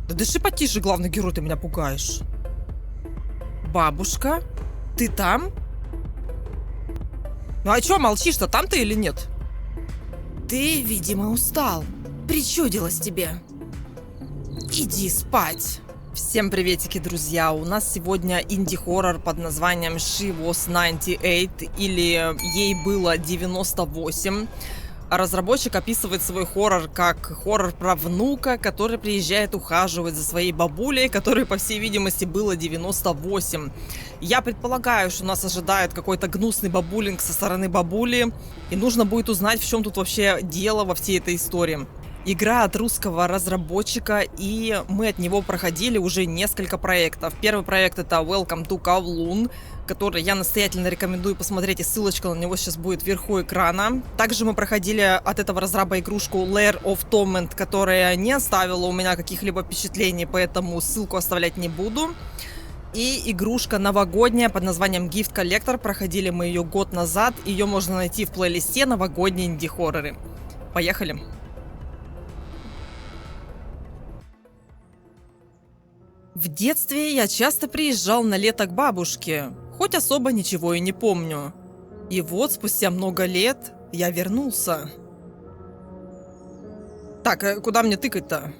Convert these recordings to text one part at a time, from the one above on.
Да дыши потише, главный герой, ты меня пугаешь. Бабушка, ты там? Ну а чё молчишь-то, там ты или нет? Ты, видимо, устал. Причудилось тебе. Иди спать. Всем приветики, друзья! У нас сегодня инди-хоррор под названием She Was 98, или Ей было 98. Разработчик описывает свой хоррор как хоррор про внука, который приезжает ухаживать за своей бабулей, которой, по всей видимости, было 98. Я предполагаю, что нас ожидает какой-то гнусный бабулинг со стороны бабули, и нужно будет узнать, в чем тут вообще дело во всей этой истории. Игра от русского разработчика, и мы от него проходили уже несколько проектов. Первый проект — это Welcome to Kowloon, который я настоятельно рекомендую посмотреть, и ссылочка на него сейчас будет вверху экрана. Также мы проходили от этого разраба игрушку Lair of Torment, которая не оставила у меня каких-либо впечатлений, поэтому ссылку оставлять не буду. И игрушка новогодняя под названием Gift Collector. Проходили мы ее год назад. Ее можно найти в плейлисте «Новогодние инди-хорроры». Поехали! В детстве я часто приезжал на лето к бабушке, хоть особо ничего и не помню. И вот спустя много лет я вернулся. Так, куда мне тыкать-то?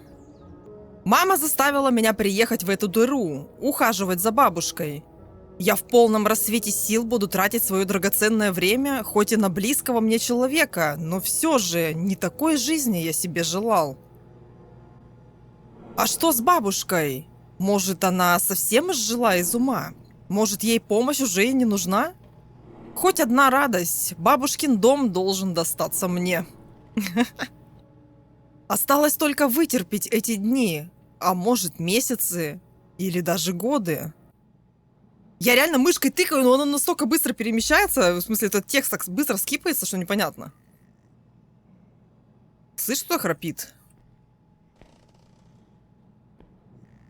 Мама заставила меня приехать в эту дыру, ухаживать за бабушкой. Я в полном рассвете сил буду тратить свое драгоценное время, хоть и на близкого мне человека, но все же не такой жизни я себе желал. А что с бабушкой? Может, она совсем изжила из ума? Может, ей помощь уже и не нужна? Хоть одна радость. Бабушкин дом должен достаться мне. Осталось только вытерпеть эти дни. А может, месяцы. Или даже годы. Я реально мышкой тыкаю, но она настолько быстро перемещается. В смысле, этот текст так быстро скипается, что непонятно. Слышь, кто храпит?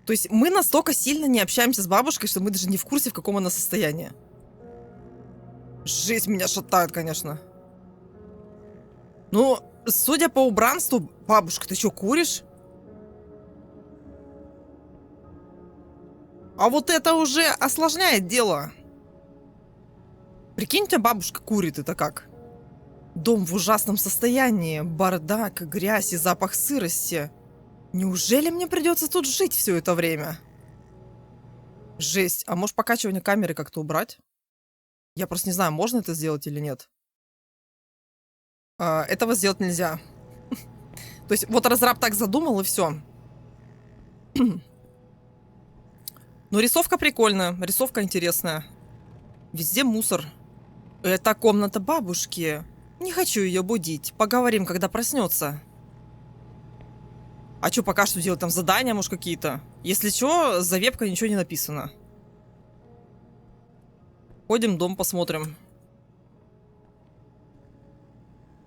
То есть мы настолько сильно не общаемся с бабушкой, что мы даже не в курсе, в каком она состоянии. Жесть, меня шатает, конечно. Ну, судя по убранству... Бабушка, ты что, куришь? А вот это уже осложняет дело. Прикинь, у тебя бабушка курит, это как? Дом в ужасном состоянии. Бардак, грязь и запах сырости. Неужели мне придется тут жить все это время? Жесть. А может, покачивание камеры как-то убрать? Я просто не знаю, можно это сделать или нет. Этого сделать нельзя. То есть вот разраб так задумал, и все. Ну, рисовка прикольная, рисовка интересная. Везде мусор. Это комната бабушки. Не хочу ее будить. Поговорим, когда проснется. А что пока что делать? Там задания, может, какие-то? Если что, за вебкой ничего не написано. Ходим, дом посмотрим.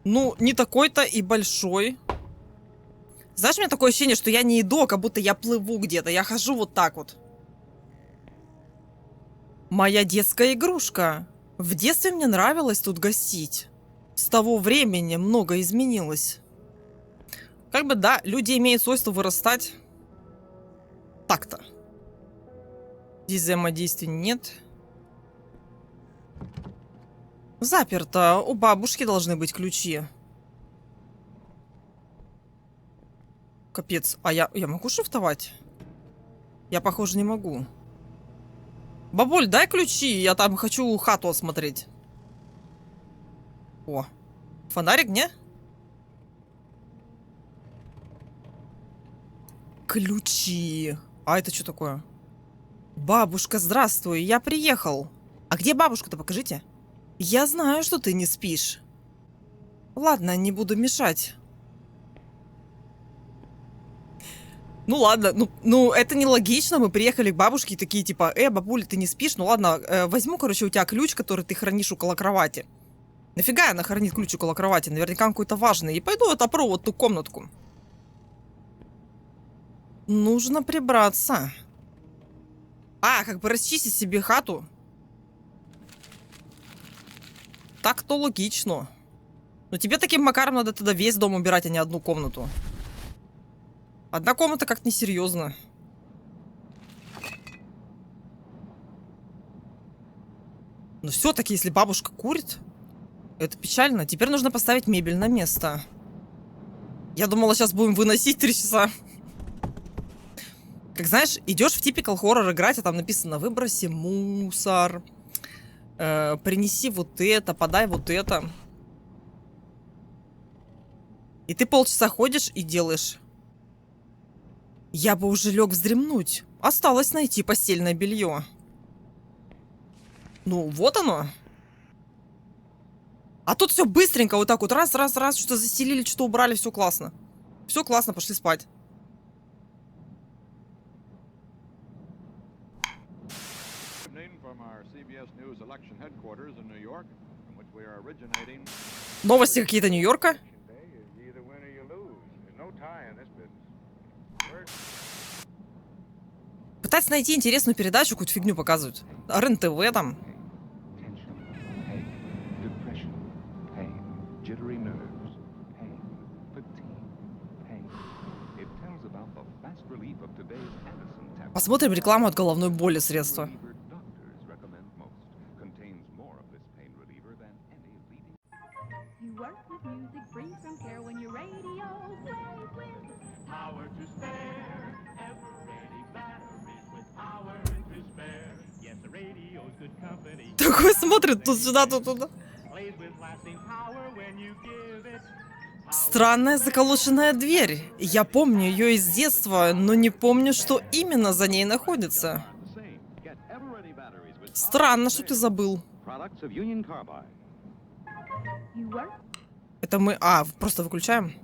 Ну, не такой-то и большой. Знаешь, у меня такое ощущение, что я не иду, а как будто я плыву где-то. Я хожу вот так вот. Моя детская игрушка. В детстве мне нравилось тут гостить. С того времени много изменилось. Как бы, да, люди имеют свойство вырастать. Так-то. Здесь взаимодействия нет. Заперто. У бабушки должны быть ключи. Капец. А я могу шифтовать? Я, похоже, не могу. Бабуль, дай ключи. Я там хочу хату осмотреть. О. Фонарик, не? Ключи. А это что такое? Бабушка, здравствуй. Я приехал. А где бабушка-то? Покажите. Я знаю, что ты не спишь. Ладно, не буду мешать. Ну ладно, ну это нелогично. Мы приехали к бабушке и такие типа, бабуля, ты не спишь? Ну ладно, возьму, короче, у тебя ключ, который ты хранишь около кровати. Нафига она хранит ключ около кровати? Наверняка он какой-то важный. И пойду отопру вот ту комнатку. Нужно прибраться. А, как бы расчистить себе хату. Так-то логично. Но тебе таким макаром надо тогда весь дом убирать, а не одну комнату. Одна комната как-то несерьезно. Но все-таки, если бабушка курит, это печально. Теперь нужно поставить мебель на место. Я думала, сейчас будем выносить 3 часа. Как знаешь, идешь в типикал хоррор играть, а там написано: выброси мусор, принеси вот это, подай вот это. И ты полчаса ходишь и делаешь. Я бы уже лег вздремнуть. Осталось найти постельное белье. Ну, вот оно. А тут все быстренько, вот так вот, раз, что-то застелили, что-то убрали, все классно. Все классно, пошли спать. Новости какие-то Нью-Йорка. Пытаться найти интересную передачу, какую-то фигню показывают. РЕН-ТВ там. Посмотрим рекламу от головной боли средства. Такой смотрит тут сюда, тут туда. Странная заколоченная дверь. Я помню ее из детства, но не помню, что именно за ней находится. Странно, что ты забыл. Это мы... А, просто выключаем.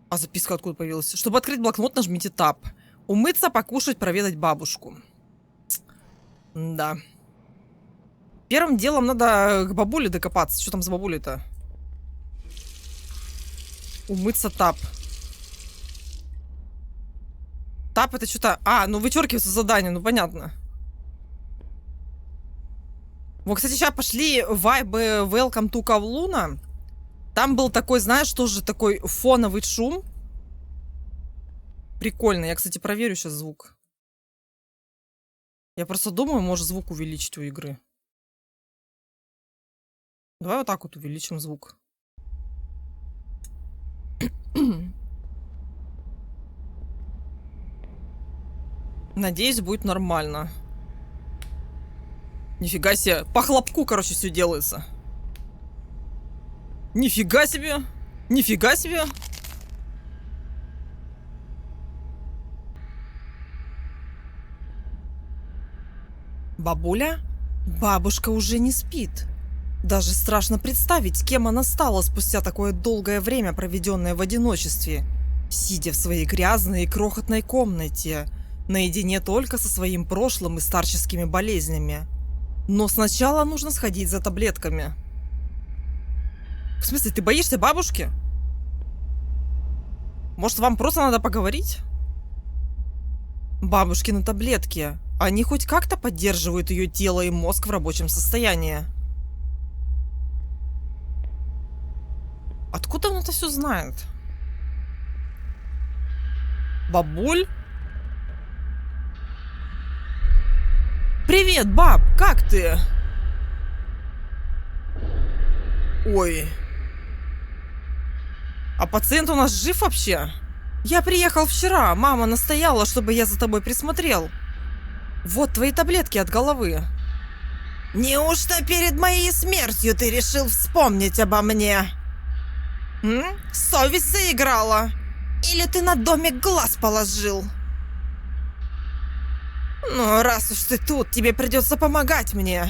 А записка откуда появилась? Чтобы открыть блокнот, нажмите Tab. Умыться, покушать, проведать бабушку. Да. Первым делом надо к бабуле докопаться. Что там с бабулей-то? Умыться, Tab. Tab это что-то... А, ну вычеркивается задание, ну понятно. Вот, кстати, сейчас пошли вайбы Welcome to Kowloon. Там был такой, знаешь, тоже такой фоновый шум. Прикольно. Я, кстати, проверю сейчас звук. Я просто думаю, может звук увеличить у игры. Давай вот так вот увеличим звук. Надеюсь, будет нормально. Нифига себе. По хлопку, короче, все делается. Нифига себе. Нифига себе. Бабуля? Бабушка уже не спит. Даже страшно представить, кем она стала спустя такое долгое время, проведенное в одиночестве, сидя в своей грязной и крохотной комнате, наедине только со своим прошлым и старческими болезнями. Но сначала нужно сходить за таблетками. В смысле, ты боишься бабушки? Может, вам просто надо поговорить? Бабушкины таблетки. Они хоть как-то поддерживают ее тело и мозг в рабочем состоянии. Откуда он это все знает? Бабуль? Привет, баб! Как ты? Ой. А пациент у нас жив вообще? Я приехал вчера. Мама настояла, чтобы я за тобой присмотрел. Вот твои таблетки от головы. Неужто перед моей смертью ты решил вспомнить обо мне? Совесть заиграла? Или ты на домик глаз положил? Ну, раз уж ты тут, тебе придется помогать мне.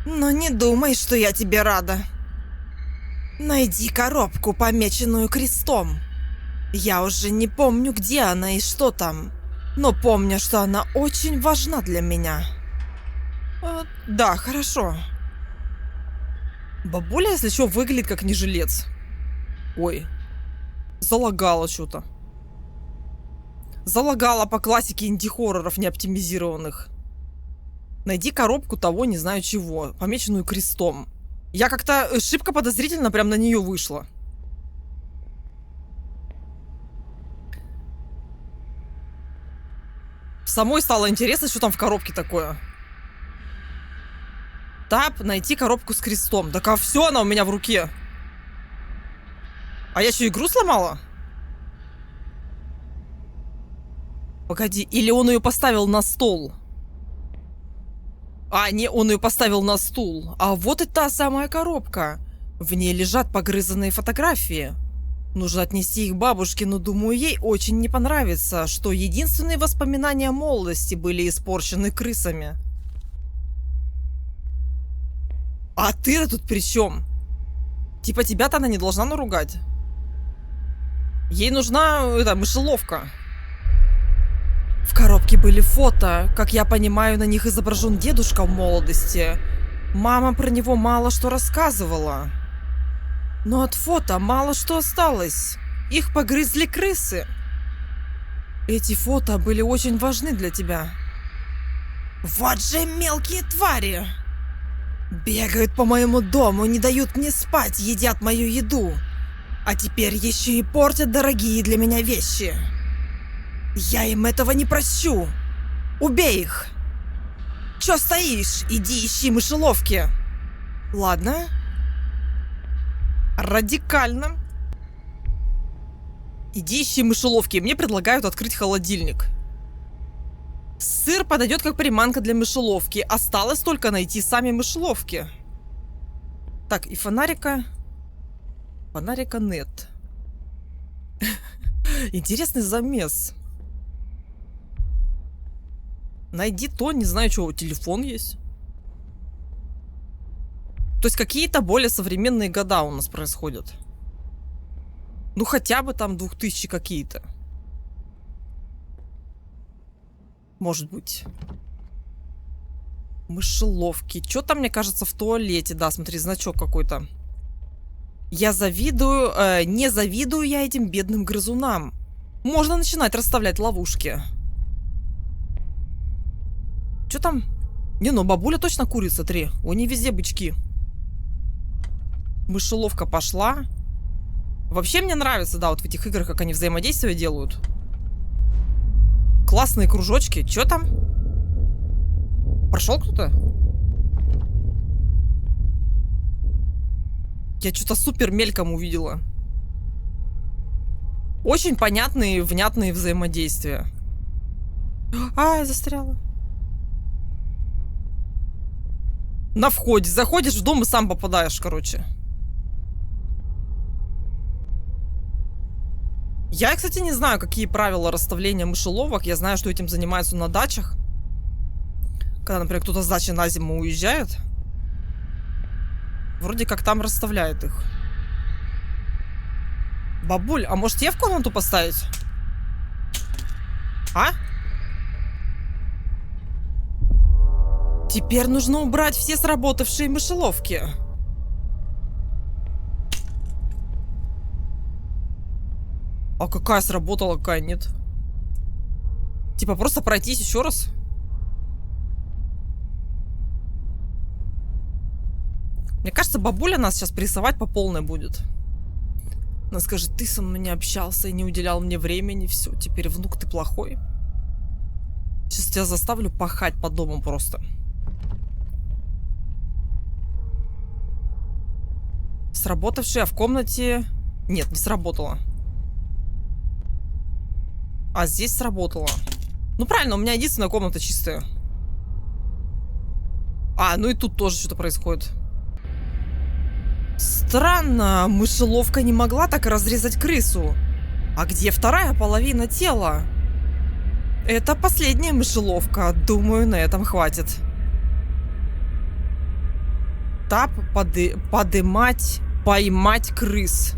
Но не думай, что я тебе рада. Найди коробку, помеченную крестом. Я уже не помню, где она и что там, но помню, что она очень важна для меня. Да, хорошо. Бабуля, если что, выглядит как не жилец. Ой, залагала что-то. Залагала по классике инди-хорроров неоптимизированных. Найди коробку того не знаю чего, помеченную крестом. Я как-то шибко подозрительно прям на нее вышла. Самой стало интересно, что там в коробке такое. Тап, найти коробку с крестом. Так а все, она у меня в руке. А я еще игру сломала? Погоди, или он ее поставил на стол? А, не, он ее поставил на стул. А вот и та самая коробка. В ней лежат погрызанные фотографии. Нужно отнести их бабушке, но, думаю, ей очень не понравится, что единственные воспоминания молодости были испорчены крысами. А ты-то тут при чем? Типа тебя-то она не должна наругать. Ей нужна, мышеловка. В коробке были фото. Как я понимаю, на них изображен дедушка в молодости. Мама про него мало что рассказывала. Но от фото мало что осталось. Их погрызли крысы. Эти фото были очень важны для тебя. Вот же мелкие твари! Бегают по моему дому, не дают мне спать, едят мою еду. А теперь еще и портят дорогие для меня вещи. Я им этого не прощу. Убей их. Че стоишь? Иди ищи мышеловки. Ладно. Радикально. Иди ищи мышеловки. Мне предлагают открыть холодильник. Сыр подойдет как приманка для мышеловки. Осталось только найти сами мышеловки. Так, и фонарика. Фонарика нет. Интересный замес. Найди то, не знаю, что, телефон есть. То есть какие-то более современные года у нас происходят. Ну хотя бы там 2000 какие-то. Может быть. Мышеловки. Что-то, мне кажется, в туалете. Да, смотри, значок какой-то. Я завидую... не завидую я этим бедным грызунам. Можно начинать расставлять ловушки. Что там? Не, ну бабуля точно курица, смотри. У нее везде бычки. Мышеловка пошла. Вообще мне нравится, да, вот в этих играх, как они взаимодействие делают. Классные кружочки. Что там? Прошел кто-то? Я что-то супер мельком увидела. Очень понятные, внятные взаимодействия. А, я застряла. На входе. Заходишь в дом и сам попадаешь, короче. Я, кстати, не знаю, какие правила расставления мышеловок. Я знаю, что этим занимаются на дачах. Когда, например, кто-то с дачи на зиму уезжает. Вроде как там расставляют их. Бабуль, а может тебе в комнату поставить? А? Теперь нужно убрать все сработавшие мышеловки. А какая сработала, какая нет? Типа просто пройтись еще раз? Мне кажется, бабуля нас сейчас прессовать по полной будет. Она скажет, ты со мной не общался и не уделял мне времени. Все, теперь, внук, ты плохой. Сейчас тебя заставлю пахать по дому просто. Сработавшая в комнате... Нет, не сработала. А здесь сработало. Ну правильно, у меня единственная комната чистая. А, ну и тут тоже что-то происходит. Странно, мышеловка не могла так разрезать крысу. А где вторая половина тела? Это последняя мышеловка. Думаю, на этом хватит. Тап, подымать, поймать крыс.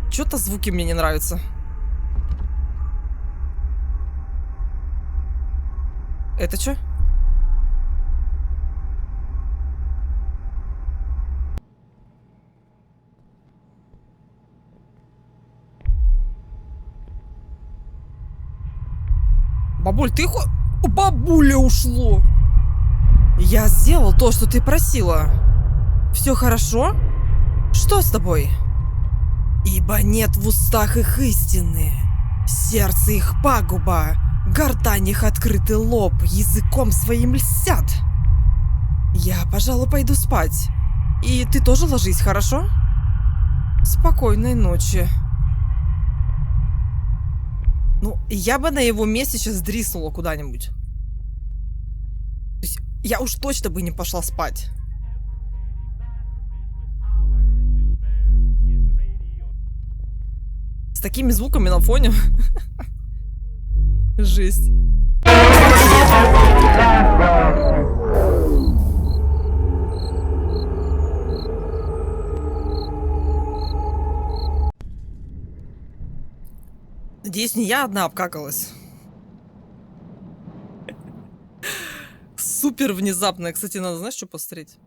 Что-то звуки мне не нравятся. Это что? Бабуль, ты Бабуля ушло! Я сделал то, что ты просила. Все хорошо? Что с тобой? Ибо нет в устах их истины. Сердце их пагуба, гортань их открытый лоб, языком своим льстят. Я, пожалуй, пойду спать. И ты тоже ложись, хорошо? Спокойной ночи. Ну, я бы на его месте сейчас дриснула куда-нибудь. То есть я уж точно бы не пошла спать. С такими звуками на фоне. Жесть. Надеюсь, не я одна обкакалась. Супер внезапно. Кстати, надо, знаешь, что посмотреть?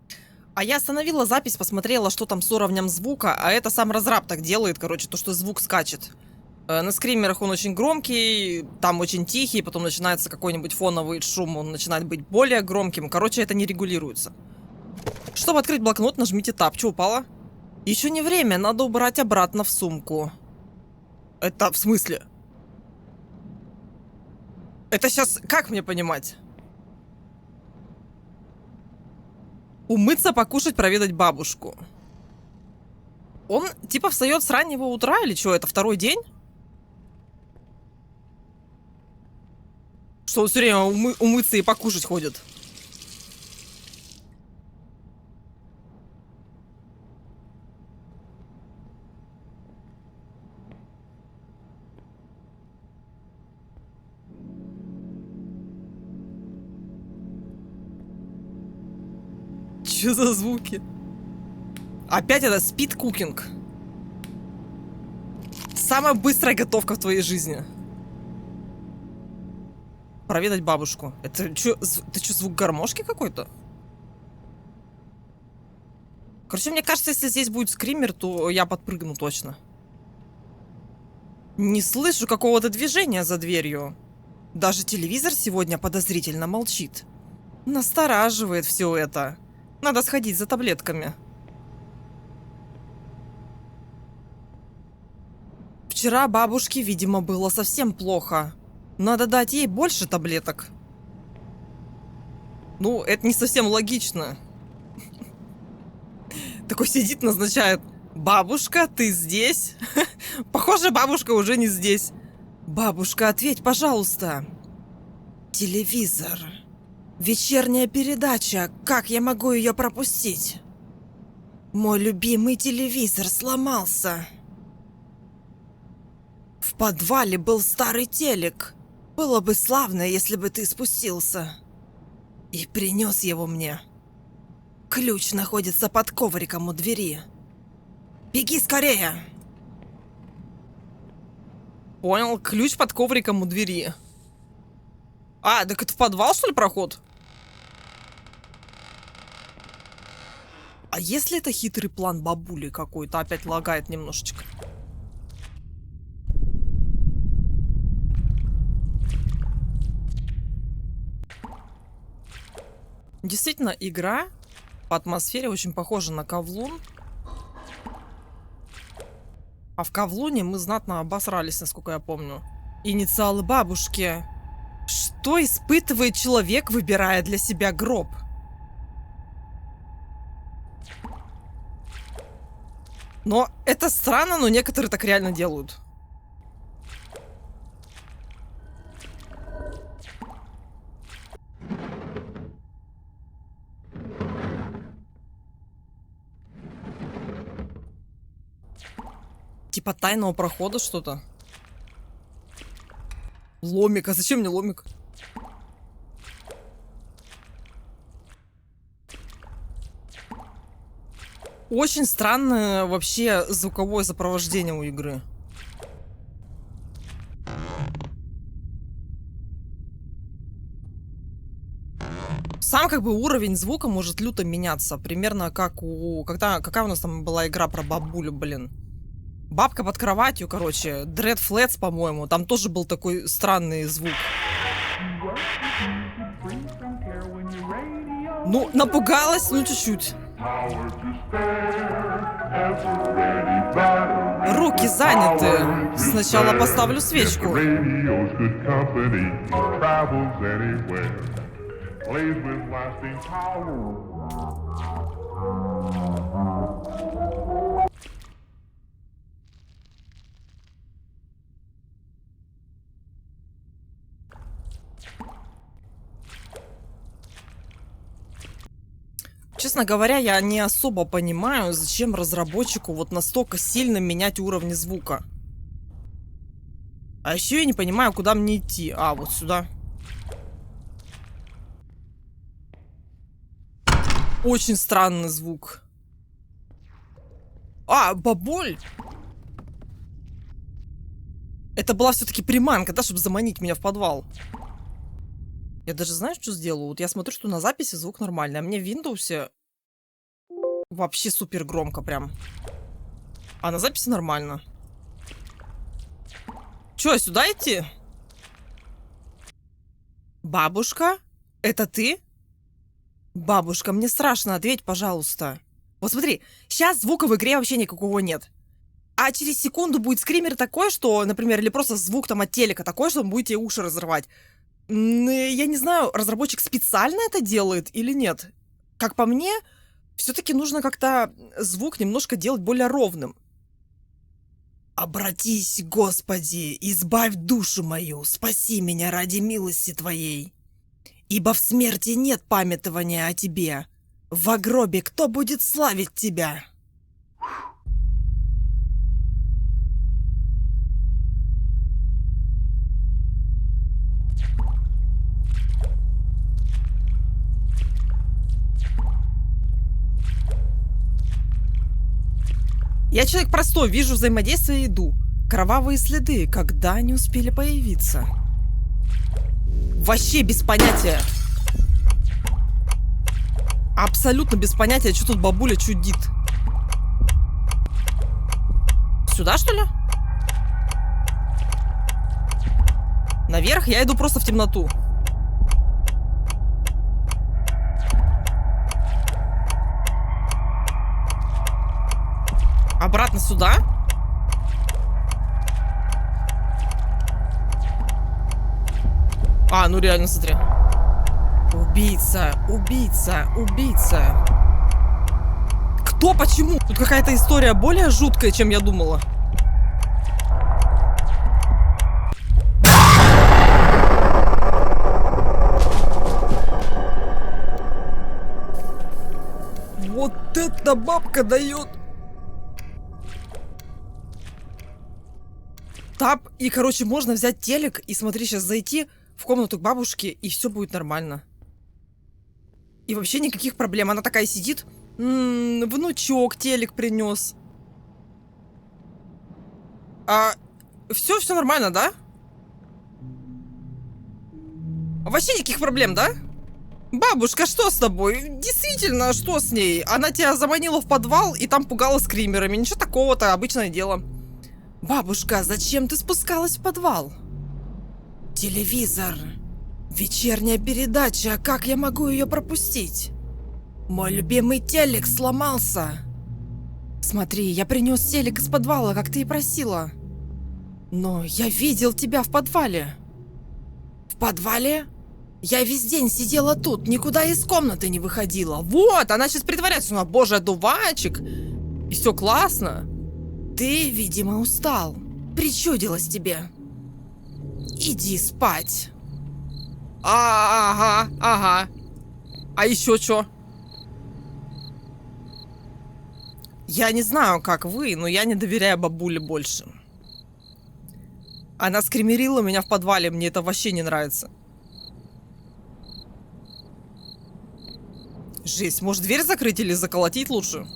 А я остановила запись, посмотрела, что там с уровнем звука, а это сам разраб так делает, короче, то, что звук скачет. На скримерах он очень громкий, там очень тихий, потом начинается какой-нибудь фоновый шум, он начинает быть более громким. Короче, это не регулируется. Чтобы открыть блокнот, нажмите Tab. Что, упало? Еще не время, надо убрать обратно в сумку. Это в смысле? Это сейчас как мне понимать? Умыться, покушать, проведать бабушку. Он типа встает с раннего утра или что? Это второй день? Что он все время умыться и покушать ходит? Что за звуки? Опять это спид-кукинг. Самая быстрая готовка в твоей жизни. Проведать бабушку. Это что, звук гармошки какой-то? Короче, мне кажется, если здесь будет скример, то я подпрыгну точно. Не слышу какого-то движения за дверью. Даже телевизор сегодня подозрительно молчит. Настораживает все это. Надо сходить за таблетками. Вчера бабушке, видимо, было совсем плохо. Надо дать ей больше таблеток. Ну, это не совсем логично. Такой сидит, назначает: бабушка, ты здесь? Похоже, бабушка уже не здесь. Бабушка, ответь, пожалуйста. Телевизор. Вечерняя передача. Как я могу ее пропустить? Мой любимый телевизор сломался. В подвале был старый телек. Было бы славно, если бы ты спустился и принес его мне. Ключ находится под ковриком у двери. Беги скорее! Понял, ключ под ковриком у двери. А, так это в подвал, что ли, проход? А если это хитрый план бабули какой-то? Опять лагает немножечко. Действительно, игра по атмосфере очень похожа на Ковлун. А в Ковлуне мы знатно обосрались, насколько я помню. Инициалы бабушки. Что испытывает человек, выбирая для себя гроб? Но это странно, но некоторые так реально делают. Типа тайного прохода что-то. Ломик. А зачем мне ломик? Очень странное вообще звуковое сопровождение у игры. Сам как бы уровень звука может люто меняться. Примерно как у... Какая у нас там была игра про бабулю, блин? Бабка под кроватью, короче. Dread Flats, по-моему. Там тоже был такой странный звук. Ну, напугалась, ну, чуть-чуть. Руки заняты. Сначала поставлю свечку. Честно говоря, я не особо понимаю, зачем разработчику вот настолько сильно менять уровни звука. А еще я не понимаю, куда мне идти. А, вот сюда. Очень странный звук. А, бабуль! Это была все-таки приманка, да, чтобы заманить меня в подвал. Я даже, знаешь, что сделаю? Вот я смотрю, что на записи звук нормальный, а мне в Windows вообще супер громко прям. А на записи нормально. Че, сюда идти? Бабушка? Это ты? Бабушка, мне страшно, ответь, пожалуйста. Вот смотри, сейчас звука в игре вообще никакого нет. А через секунду будет скример такой, что, например, или просто звук там от телека такой, что он будет тебе уши разрывать. Я не знаю, разработчик специально это делает или нет. Как по мне, все-таки нужно как-то звук немножко делать более ровным. Обратись, Господи, избавь душу мою, спаси меня ради милости Твоей. Ибо в смерти нет памятования о Тебе. В гробе кто будет славить Тебя? Я человек простой, вижу взаимодействие и иду. Кровавые следы, когда они успели появиться? Вообще без понятия. Абсолютно без понятия, что тут бабуля чудит. Сюда, что ли? Наверх? Я иду просто в темноту. Обратно сюда? А, ну реально, смотри. Убийца, убийца, убийца. Кто, почему? Тут какая-то история более жуткая, чем я думала. Вот эта бабка дает. Тап, и, короче, можно взять телек и, смотри, сейчас зайти в комнату к бабушке, и все будет нормально. И вообще никаких проблем. Она такая сидит. Внучок телек принес. Все нормально, да? Вообще никаких проблем, да? Бабушка, что с тобой? Действительно, что с ней? Она тебя заманила в подвал и там пугала скримерами. Ничего такого-то, обычное дело. Бабушка, зачем ты спускалась в подвал? Телевизор. Вечерняя передача, как я могу ее пропустить? Мой любимый телек сломался. Смотри, я принес телек из подвала, как ты и просила. Но я видел тебя в подвале. В подвале? Я весь день сидела тут, никуда из комнаты не выходила. Вот, она сейчас притворяется, ну, боже, одуванчик. И все классно. Ты, видимо, устал. Причудилось тебе. Иди спать. Ага. А еще что? Я не знаю, как вы, но я не доверяю бабуле больше. Она скримерила меня в подвале, мне это вообще не нравится. Жесть, может дверь закрыть или заколотить лучше?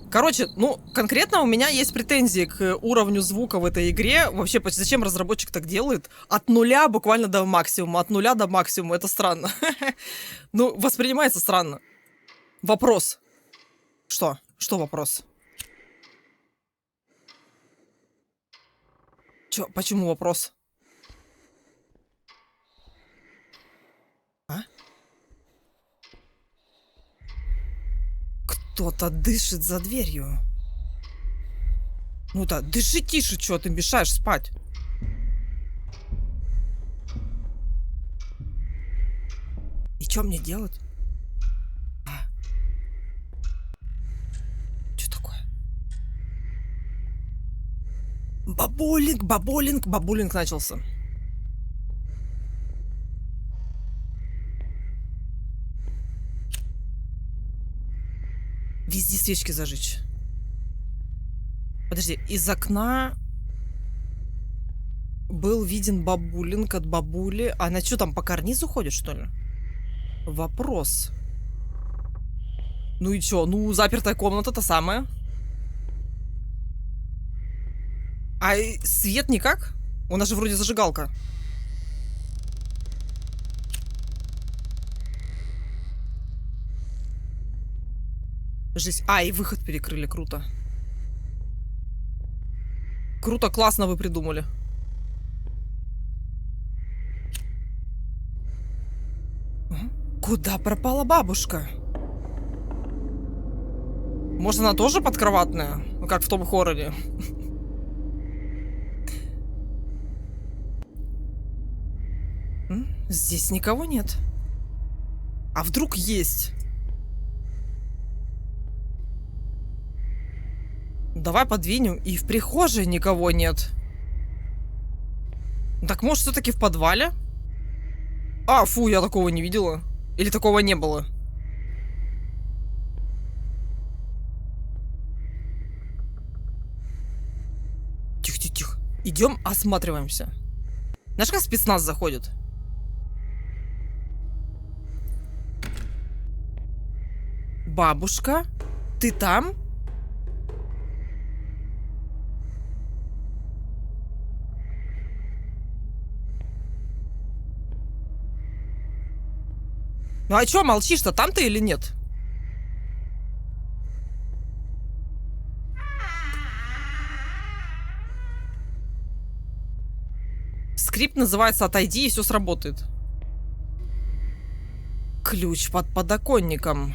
Короче, ну, конкретно у меня есть претензии к уровню звука в этой игре. Вообще, зачем разработчик так делает? От нуля буквально до максимума. От нуля до максимума. Это странно. Ну, воспринимается странно. Вопрос. Что? Что вопрос? Чё? Почему вопрос? А? Кто-то дышит за дверью. Ну да, дыши тише, что ты мешаешь спать? И что мне делать? Что такое? Бабулинг, бабулинг, бабулинг начался. Везде свечки зажечь. Подожди, из окна был виден бабулинг от бабули. Она что, там по карнизу ходит, что ли? Вопрос. Ну и чё? Ну, запертая комната-то самая. А свет никак? У нас же вроде зажигалка. Жесть. А, и выход перекрыли. Круто. Круто, классно вы придумали. Куда пропала бабушка? Может, она тоже подкроватная? Как в том хорроре? Здесь никого нет. А вдруг есть? Давай подвинем. И в прихожей никого нет. Так может, все-таки в подвале? А, фу, я такого не видела. Или такого не было? Тихо-тихо-тихо. Идем, осматриваемся. Знаешь, как спецназ заходит? Бабушка, ты там? Ну а чё молчишь-то? Там ты или нет? Скрипт называется «Отойди» и все сработает. Ключ под подоконником.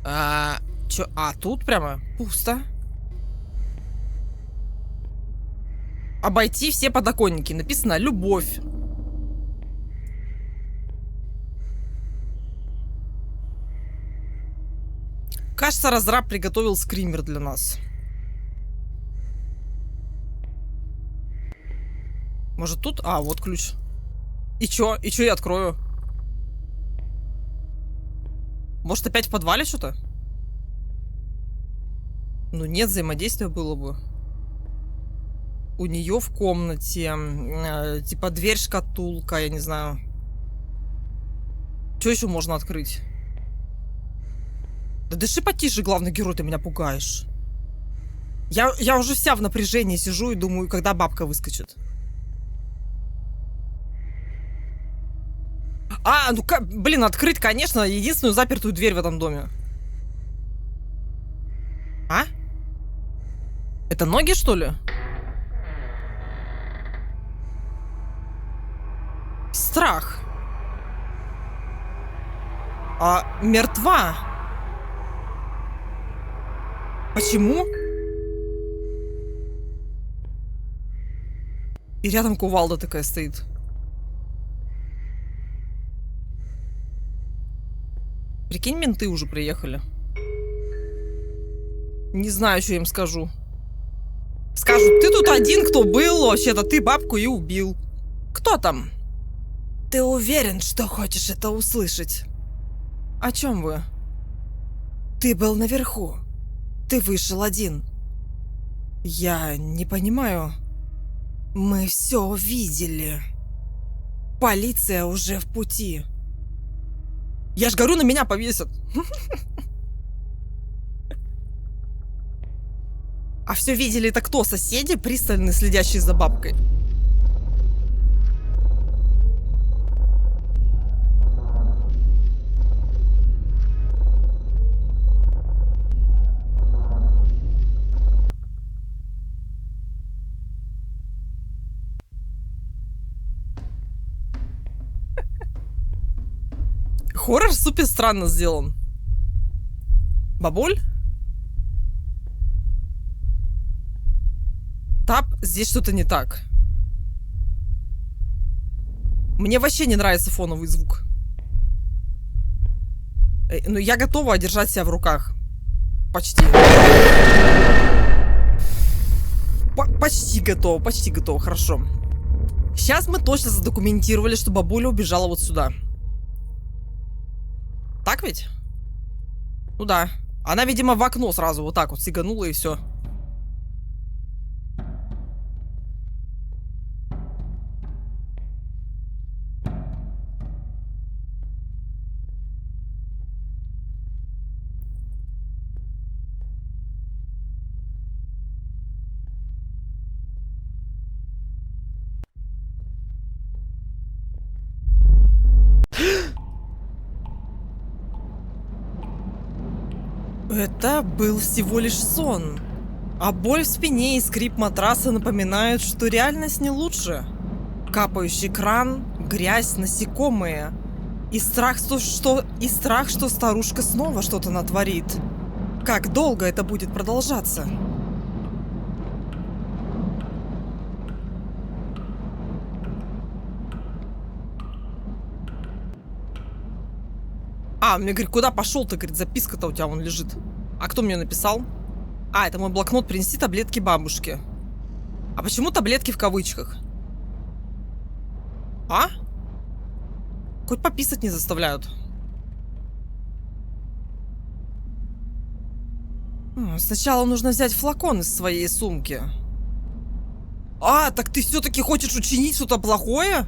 Чё? А, тут прямо пусто. Обойти все подоконники. Написано «Любовь». Кажется, разраб приготовил скример для нас. Может тут? А, вот ключ. И чё? И чё я открою? Может опять в подвале что-то? Ну нет, взаимодействия было бы. У нее в комнате типа дверь, шкатулка, я не знаю. Что еще можно открыть? Да дыши потише, главный герой, ты меня пугаешь. Я уже вся в напряжении сижу и думаю, когда бабка выскочит. А, ну блин, открыть, конечно, единственную запертую дверь в этом доме. А? Это ноги, что ли? Страх. Мертва. Почему? И рядом кувалда такая стоит. Прикинь, менты уже приехали. Не знаю, что им скажу. Скажут, ты тут один, кто был, вообще-то ты бабку и убил. Кто там? Ты уверен, что хочешь это услышать? О чем вы? Ты был наверху. Ты вышел один. Я не понимаю. Мы все видели. Полиция уже в пути. Я ж говорю, на меня повесят. А все видели это кто? Соседи, пристально следящие за бабкой? Хоррор супер странно сделан. Бабуль? Тап, здесь что-то не так. Мне вообще не нравится фоновый звук. Но я готова держать себя в руках. Почти. Почти готово, хорошо. Сейчас мы точно задокументировали, что бабуля убежала вот сюда. Так ведь? Ну да. Она, видимо, в окно сразу вот так вот сиганула и все. Это был всего лишь сон. А боль в спине и скрип матраса напоминают, что реальность не лучше. Капающий кран, грязь, насекомые. И страх, что старушка снова что-то натворит. Как долго это будет продолжаться? А, мне говорит, куда пошел-то? Говорит, записка-то у тебя вон лежит. А кто мне написал? А, это мой блокнот, принеси таблетки бабушке. А почему таблетки в кавычках? А? Хоть пописать не заставляют. Сначала нужно взять флакон из своей сумки. А, так ты все-таки хочешь учинить что-то плохое?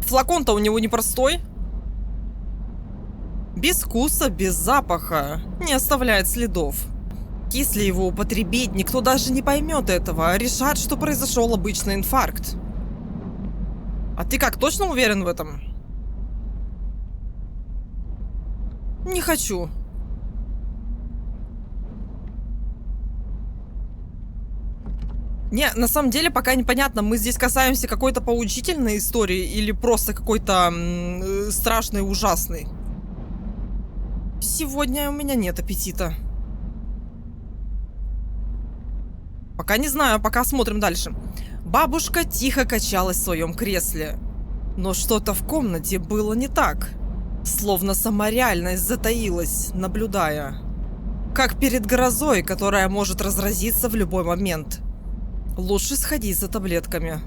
Флакон-то у него непростой. Без вкуса, без запаха. Не оставляет следов. Если его употребить, никто даже не поймет этого, а решат, что произошел обычный инфаркт. А ты как, точно уверен в этом? Не хочу. Не, на самом деле пока непонятно, мы здесь касаемся какой-то поучительной истории или просто какой-то страшной, ужасной. Сегодня у меня нет аппетита. Пока не знаю, пока смотрим дальше. Бабушка тихо качалась в своем кресле. Но что-то в комнате было не так. Словно сама реальность затаилась, наблюдая. Как перед грозой, которая может разразиться в любой момент. Лучше сходить за таблетками.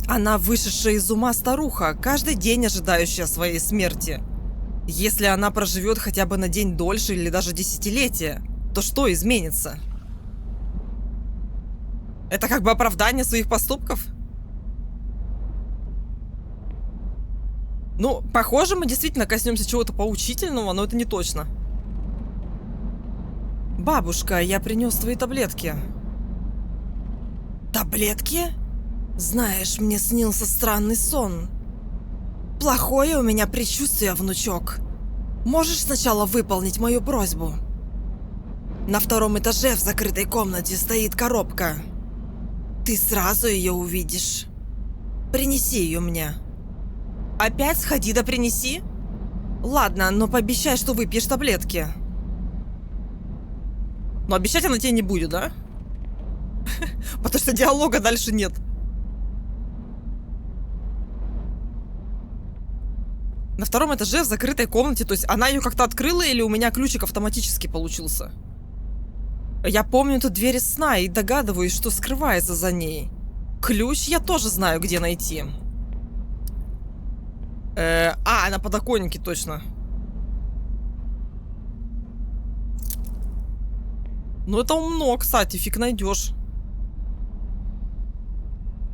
Она вышедшая из ума старуха, каждый день ожидающая своей смерти. Если она проживет хотя бы на день дольше или даже десятилетие, то что изменится? Это как бы оправдание своих поступков? Ну, похоже, мы действительно коснемся чего-то поучительного, но это не точно. Бабушка, я принес твои таблетки. Таблетки? Знаешь, мне снился странный сон. Плохое у меня предчувствие, внучок. Можешь сначала выполнить мою просьбу? На втором этаже в закрытой комнате стоит коробка. Ты сразу ее увидишь. Принеси ее мне. Опять сходи да принеси? Ладно, но пообещай, что выпьешь таблетки. Но обещать она тебе не будет, да? Потому что диалога дальше нет. На втором этаже в закрытой комнате, то есть она ее как-то открыла или у меня ключик автоматически получился? Я помню эту дверь из сна и догадываюсь, что скрывается за ней. Ключ я тоже знаю, где найти. На подоконнике точно. Ну это умно, кстати, фиг найдешь.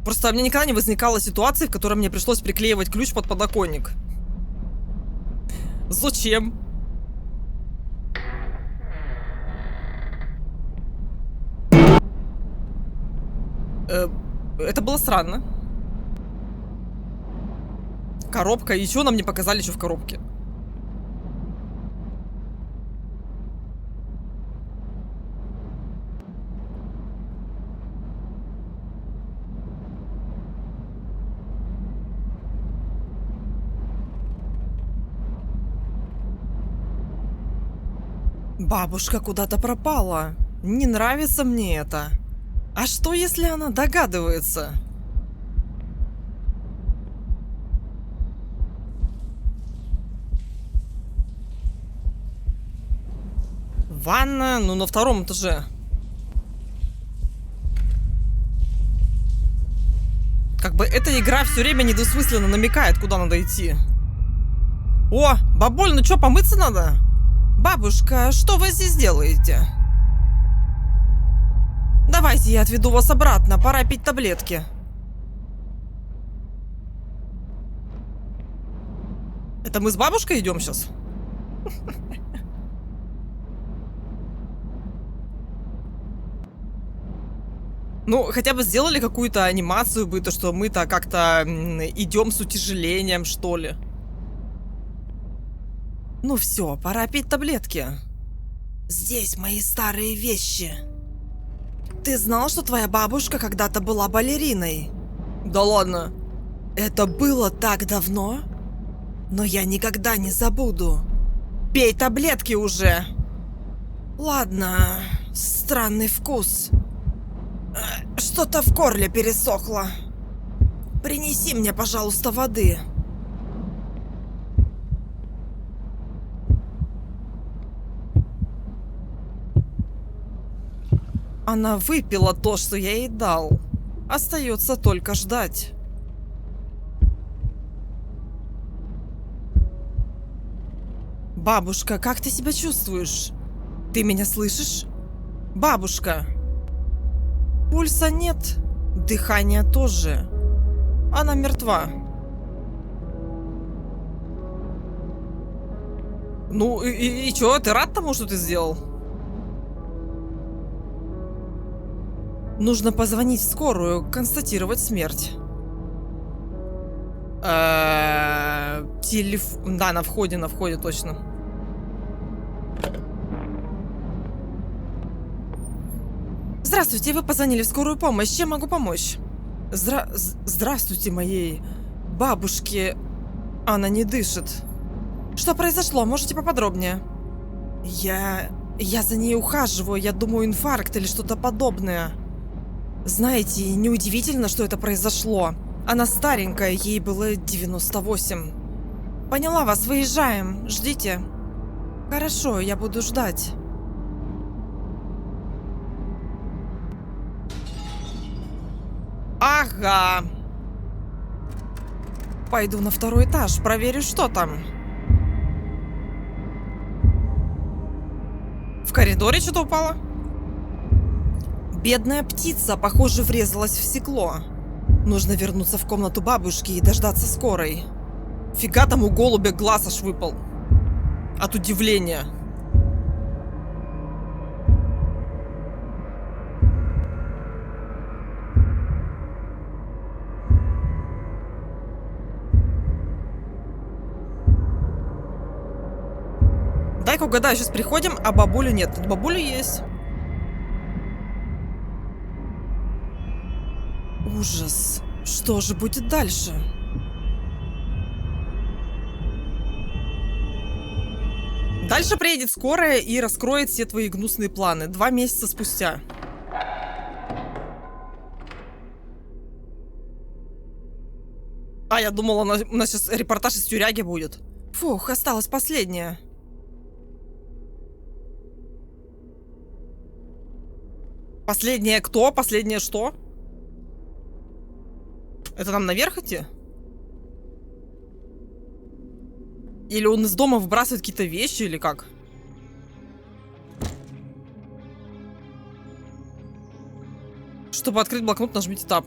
Просто у меня никогда не возникала ситуации, в которой мне пришлось приклеивать ключ под подоконник. Зачем? Это было странно. Коробка. И что нам не показали, что в коробке? Бабушка куда-то пропала. Не нравится мне это. А что, если она догадывается? Ванна, ну на втором этаже. Как бы эта игра все время недвусмысленно намекает, куда надо идти. О, бабуль, ну что, помыться надо? Бабушка, что вы здесь делаете? Давайте я отведу вас обратно, пора пить таблетки. Это мы с бабушкой идем сейчас? Ну, хотя бы сделали какую-то анимацию бы, то что мы-то как-то идем с утяжелением, что ли. Ну все, пора пить таблетки. Здесь мои старые вещи. Ты знал, что твоя бабушка когда-то была балериной? Да ладно. Это было так давно, но я никогда не забуду. Пей таблетки уже. Ладно, странный вкус. Что-то в горле пересохло. Принеси мне, пожалуйста, воды. Она выпила то, что я ей дал. Остается только ждать. Бабушка, как ты себя чувствуешь? Ты меня слышишь? Бабушка. Пульса нет, дыхания тоже. Она мертва. Ну и чё, ты рад тому, что ты сделал? Нужно позвонить в скорую, констатировать смерть. Телефон... Да, на входе точно. Здравствуйте, вы позвонили в скорую помощь. Чем могу помочь? Здравствуйте, моей бабушке. Она не дышит. Что произошло? Можете поподробнее? Я за ней ухаживаю. Я думаю, инфаркт или что-то подобное. Знаете, неудивительно, что это произошло. Она старенькая, ей было 98. Поняла вас, выезжаем. Ждите. Хорошо, я буду ждать. Ага. Пойду на второй этаж, проверю, что там. В коридоре что-то упало? Бедная птица, похоже, врезалась в стекло. Нужно вернуться в комнату бабушки и дождаться скорой. Фига там у голубя глаз аж выпал. От удивления. Дай-ка угадаю, сейчас приходим, а бабулю нет. Тут бабуля есть. Ужас. Что же будет дальше? Дальше приедет скорая и раскроет все твои гнусные планы. 2 месяца спустя. А, я думала, у нас сейчас репортаж из тюряги будет. Фух, осталась последняя. Последняя кто? Последняя что? Это нам наверх идти? Или он из дома выбрасывает какие-то вещи, или как? Чтобы открыть блокнот, нажмите Tab.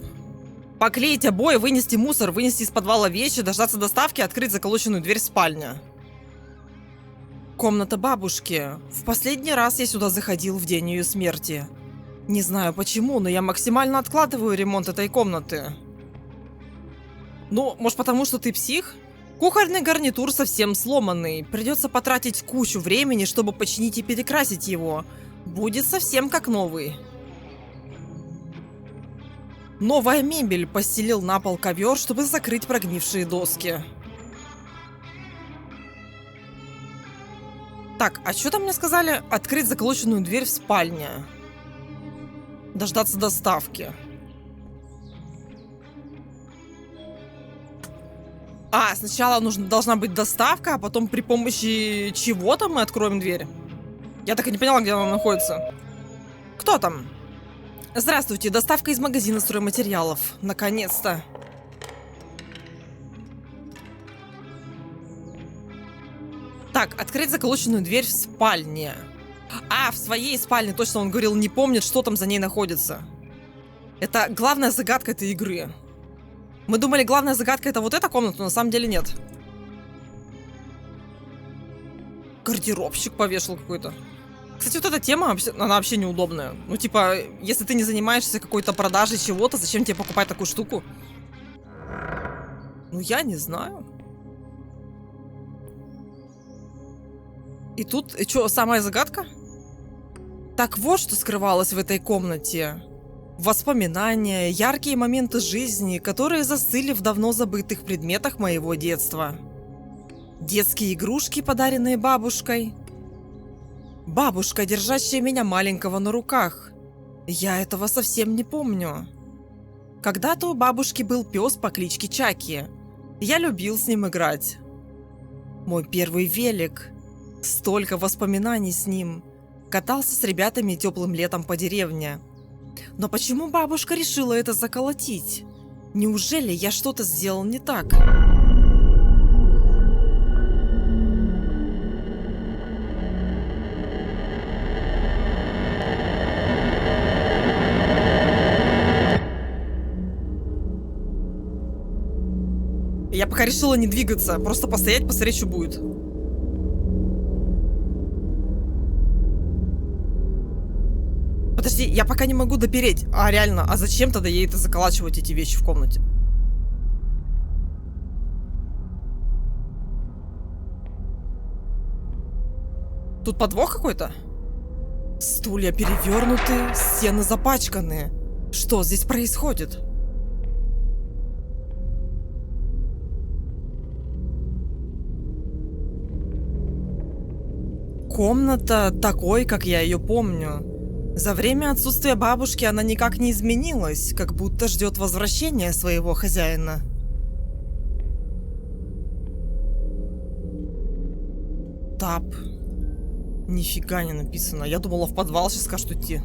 Поклеить обои, вынести мусор, вынести из подвала вещи, дождаться доставки, открыть заколоченную дверь спальня. Комната бабушки. В последний раз я сюда заходил в день ее смерти. Не знаю почему, но я максимально откладываю ремонт этой комнаты. Ну, может потому, что ты псих? Кухонный гарнитур совсем сломанный. Придется потратить кучу времени, чтобы починить и перекрасить его. Будет совсем как новый. Новая мебель. Постелил на пол ковер, чтобы закрыть прогнившие доски. Так, а что там мне сказали? Открыть заколоченную дверь в спальне. Дождаться доставки. А, сначала должна быть доставка, а потом при помощи чего-то мы откроем дверь. Я так и не поняла, где она находится. Кто там? Здравствуйте, доставка из магазина стройматериалов. Наконец-то. Так, открыть заколоченную дверь в спальне. А, в своей спальне, точно он говорил, не помнит, что там за ней находится. Это главная загадка этой игры. Мы думали, главная загадка это вот эта комната, но на самом деле нет. Гардеробщик повешал какой-то. Кстати, вот эта тема, она вообще неудобная. Ну, типа, если ты не занимаешься какой-то продажей чего-то, зачем тебе покупать такую штуку? Ну, я не знаю. И тут, что, самая загадка? Так вот, что скрывалось в этой комнате. Воспоминания, яркие моменты жизни, которые застыли в давно забытых предметах моего детства. Детские игрушки, подаренные бабушкой. Бабушка, держащая меня маленького на руках. Я этого совсем не помню. Когда-то у бабушки был пес по кличке Чаки. Я любил с ним играть. Мой первый велик. Столько воспоминаний с ним. Катался с ребятами теплым летом по деревне. Но почему бабушка решила это заколотить? Неужели я что-то сделал не так? Я пока решила не двигаться, просто постоять, посмотреть, что будет. Подожди, я пока не могу допереть. А реально, а зачем тогда ей это заколачивать, эти вещи в комнате? Тут подвох какой-то? Стулья перевернуты, стены запачканы. Что здесь происходит? Комната такой, как я ее помню. За время отсутствия бабушки она никак не изменилась, как будто ждет возвращения своего хозяина. Тап. Нифига не написано. Я думала, в подвал сейчас скажут идти.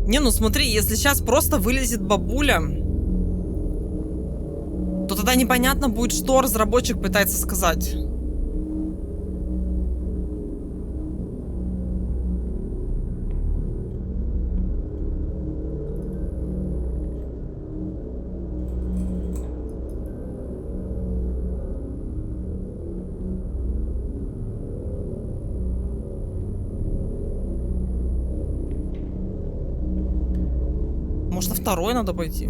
Не, ну смотри, если сейчас просто вылезет бабуля, то тогда непонятно будет, что разработчик пытается сказать. Может, на второй надо пойти?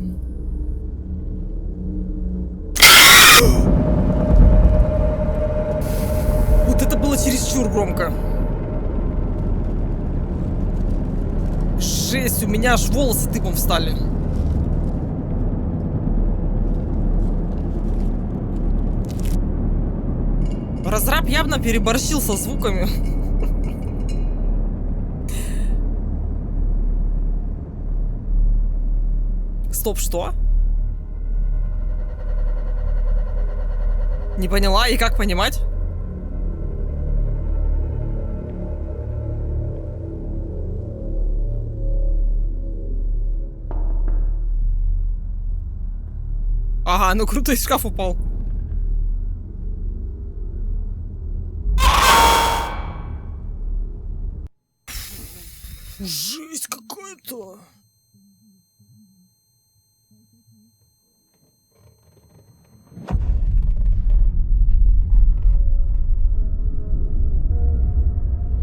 Вот это было чересчур громко. Жесть, у меня аж волосы дыбом встали. Разраб явно переборщил со звуками. Стоп, что? Не поняла, и как понимать? Ага, ну круто, из шкафа упал. Жесть какая-то.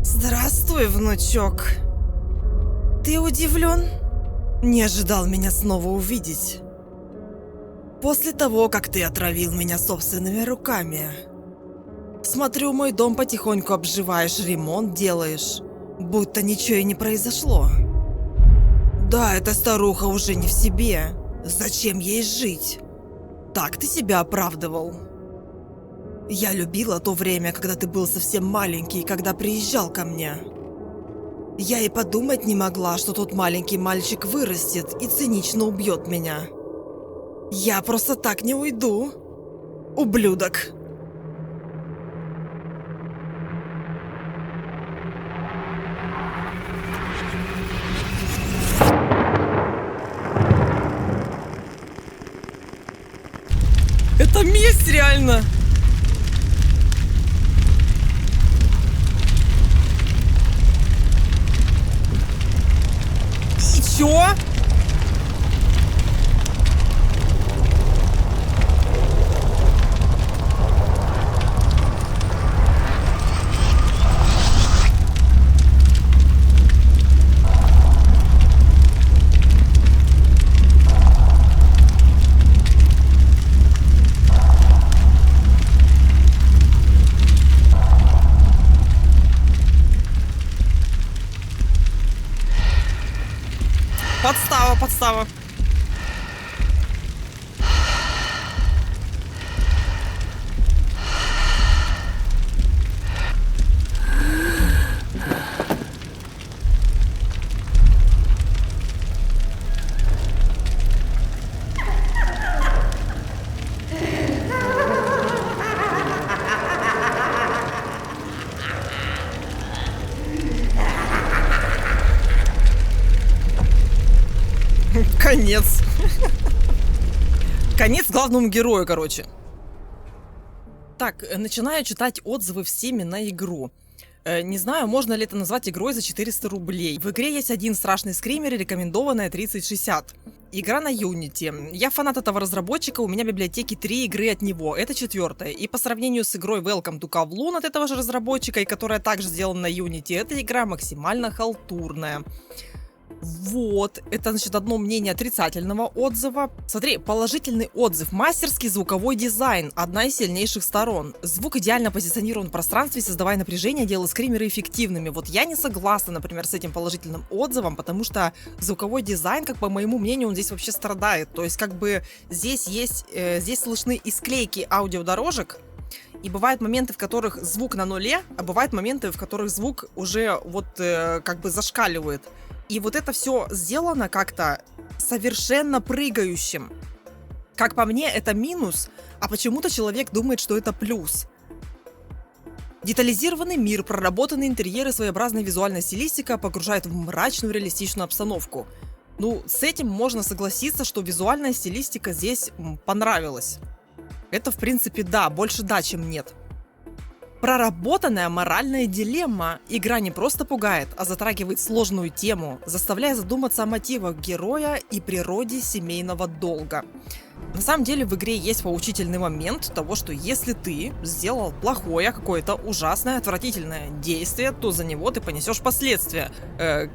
Здравствуй, внучок. Ты удивлен? Не ожидал меня снова увидеть. После того, как ты отравил меня собственными руками. Смотрю, мой дом потихоньку обживаешь, ремонт делаешь. Будто ничего и не произошло. Да, эта старуха уже не в себе. Зачем ей жить? Так ты себя оправдывал. Я любила то время, когда ты был совсем маленький, когда приезжал ко мне. Я и подумать не могла, что тот маленький мальчик вырастет и цинично убьет меня. Я просто так не уйду. Ублюдок. Это месть реально! И чё? Подстава, подстава. Конец. Конец главному герою, короче. Так, начинаю читать отзывы в Стиме на игру. Не знаю, можно ли это назвать игрой за 400 рублей. В игре есть один страшный скример, рекомендованная 3060. Игра на Unity. Я фанат этого разработчика, у меня в библиотеке 3 игры от него, это 4-я. И по сравнению с игрой Welcome to Kowloon от этого же разработчика, и которая также сделана на Unity, эта игра максимально халтурная. Вот, это, значит, одно мнение отрицательного отзыва. Смотри, положительный отзыв. Мастерский звуковой дизайн. Одна из сильнейших сторон. Звук идеально позиционирован в пространстве, создавая напряжение, делая скримеры эффективными. Вот я не согласна, например, с этим положительным отзывом, потому что звуковой дизайн, как по моему мнению, он здесь вообще страдает. То есть, как бы, здесь слышны и склейки аудиодорожек, и бывают моменты, в которых звук на нуле, а бывают моменты, в которых звук уже вот как бы зашкаливает. И вот это все сделано как-то совершенно прыгающим. Как по мне, это минус, а почему-то человек думает, что это плюс. Детализированный мир, проработанные интерьеры, своеобразная визуальная стилистика погружает в мрачную реалистичную обстановку. Ну, с этим можно согласиться, что визуальная стилистика здесь понравилась. Это, в принципе, да, больше да, чем нет. Проработанная моральная дилемма. Игра не просто пугает, а затрагивает сложную тему, заставляя задуматься о мотивах героя и природе семейного долга. На самом деле в игре есть поучительный момент того, что если ты сделал плохое, какое-то ужасное, отвратительное действие, то за него ты понесешь последствия.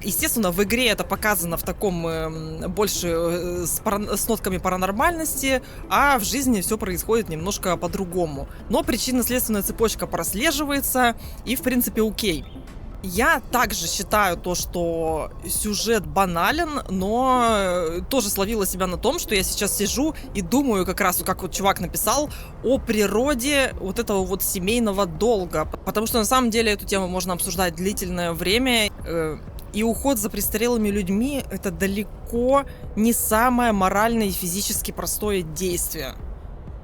Естественно, в игре это показано в таком больше с нотками паранормальности, а в жизни все происходит немножко по-другому. Но причинно-следственная цепочка прослеживается и в принципе окей. Я также считаю то, что сюжет банален, но тоже словила себя на том, что я сейчас сижу и думаю как раз, как вот чувак написал, о природе вот этого вот семейного долга. Потому что на самом деле эту тему можно обсуждать длительное время. И уход за престарелыми людьми — это далеко не самое морально и физически простое действие.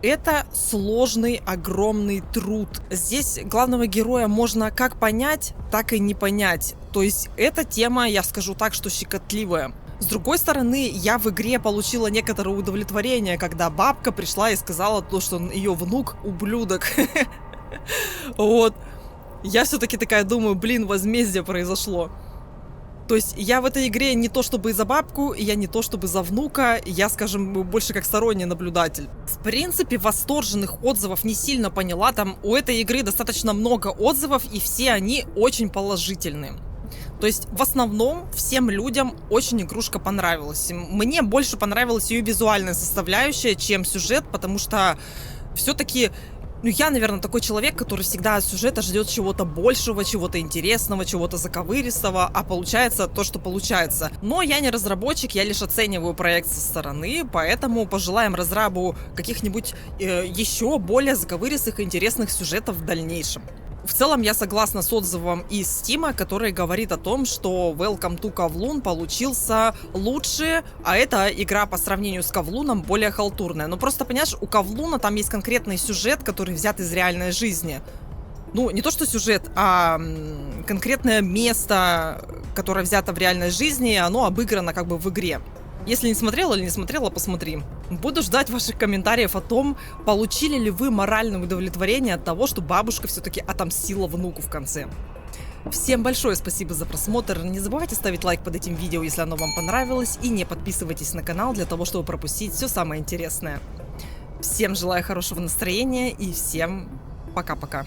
Это сложный, огромный труд. Здесь главного героя можно как понять, так и не понять. То есть эта тема, я скажу так, что щекотливая. С другой стороны, я в игре получила некоторое удовлетворение, когда бабка пришла и сказала то, что ее внук ублюдок. Вот. Я все-таки такая думаю, блин, возмездие произошло. То есть я в этой игре не то чтобы за бабку, я не то чтобы за внука, я, скажем, больше как сторонний наблюдатель. В принципе, восторженных отзывов не сильно поняла, там у этой игры достаточно много отзывов, и все они очень положительные. То есть в основном всем людям очень игрушка понравилась. Мне больше понравилась ее визуальная составляющая, чем сюжет, потому что все-таки Ну, я, наверное, такой человек, который всегда от сюжета ждет чего-то большего, чего-то интересного, чего-то заковыристого, а получается то, что получается. Но я не разработчик, я лишь оцениваю проект со стороны, поэтому пожелаем разрабу каких-нибудь еще более заковыристых и интересных сюжетов в дальнейшем. В целом я согласна с отзывом из Steam, который говорит о том, что Welcome to Kowloon получился лучше, а эта игра по сравнению с Kowloon'ом более халтурная. Но просто, понимаешь, у Kowloon'а там есть конкретный сюжет, который взят из реальной жизни. Ну, не то что сюжет, а конкретное место, которое взято в реальной жизни, оно обыграно как бы в игре. Если не смотрела или не смотрела, посмотри. Буду ждать ваших комментариев о том, получили ли вы моральное удовлетворение от того, что бабушка все-таки отомстила внуку в конце. Всем большое спасибо за просмотр. Не забывайте ставить лайк под этим видео, если оно вам понравилось. И не подписывайтесь на канал для того, чтобы пропустить все самое интересное. Всем желаю хорошего настроения и всем пока-пока.